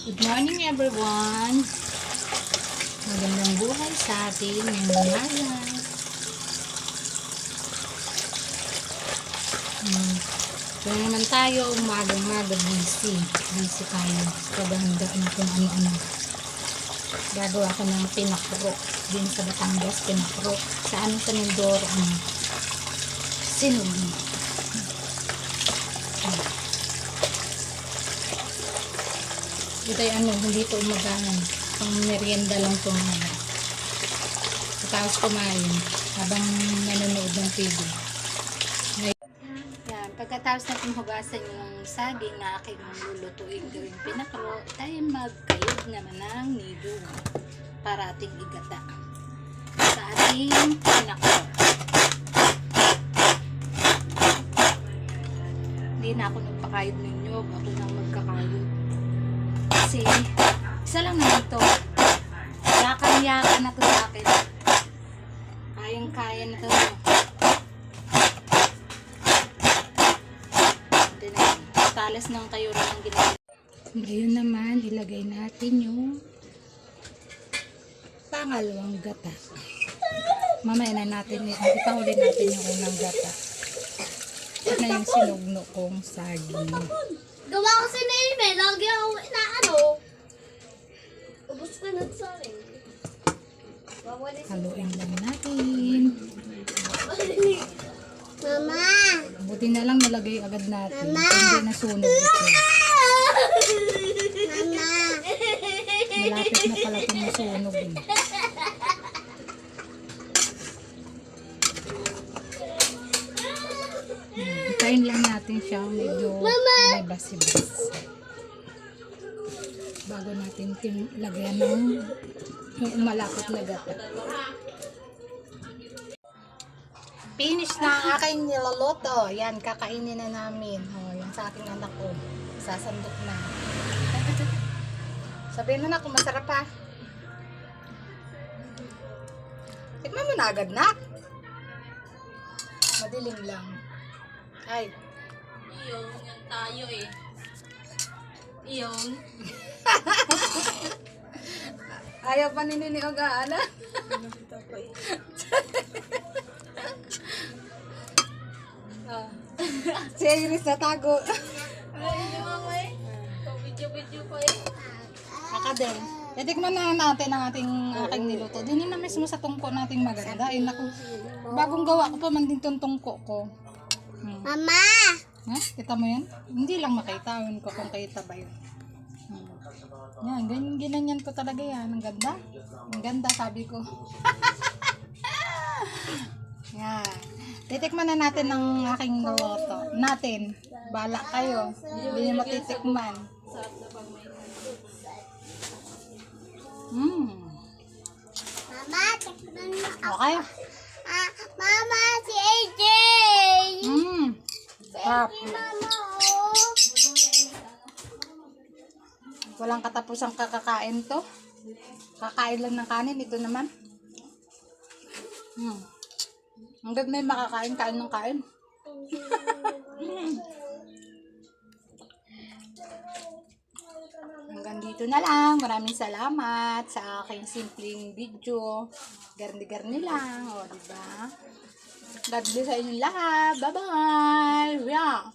Good morning everyone. Magandang buhay sa atin ngayong umaga. Ito naman tayo, umagang-maga busy. Busy tayo. Paghahanda na kung ano-ano. Gagawa ko ng pinakro. Din sa Batangas, pinakro. Sa Mindoro, sinugin. Ito ay hindi ito umagahan. Pang merienda lang ito mga. Tapos kumain habang nanonood ng TV. Yan, pagkatapos natin hugasan yung saging na aking lulutuin gawing pinakro, tayo magkayod naman ng nido para ating igata sa ating pinakro. Hindi na ako nagpakayod ninyo, ako nang magkakayod. Kasi, isa lang naman ito. Yakan-yakan na ito sa akin. Kayang-kaya na ito. Ito na yun. Talas ng kayo rin ang ginagawa. Ngayon naman, ilagay natin yung pangalawang gata. Mamaya na natin, ipahuli natin yung unang gata. At na yung sinugno kong saging. Gawa ko si Neme, lagi ako na ubus ko na sa akin. Haluin lang natin. Mama! Buti na lang nalagay agad natin. Hindi nasunog ito. Mama! Malapit na pala itong nasunog. Hintayin lang natin siya medyo may basi-bas. Bago natin lagyan ng yung malapit na gata. Finish na ang aking niloloto. Yan, kakainin na namin. Yan sa aking anak ko. Sasandok na. Sabihin mo na kung masarap pa. Tikman mo na agad, nak. Madilim lang. Ay. Iyong, yan tayo eh. Iyong. Ayaw pa nininiog ana. Si Iris natago. Ay, hindi mo eh. Video-video pa eh. Kakadeng. Itikman na natin ang aking niluto. Din na mismo sa tungko nating maganda. Ay naku. Bagong gawa ko pa man din tong tungko ko. Mama! Ha? Kita mo yan? Hindi lang makita. Yun ko kung kita ba yun. Yan, ganyan ko talaga yan. Ang ganda. Ang ganda, sabi ko. Yan. Titikman na natin ang aking niluto. Natin. Bala kayo. Hindi niyo matitikman. Mama, tikman mo. Okay? Mama, si AJ! Sarap. Mama, Walang katapusang kakakain to. Kakain lang ng kanin. Ito naman. Hanggang may makakain, kain ng kain. Hanggang dito na lang. Maraming salamat sa aking simpleng video. Garni-garni lang. O, diba? God bless sa inyong lahat. Bye-bye. Yeah.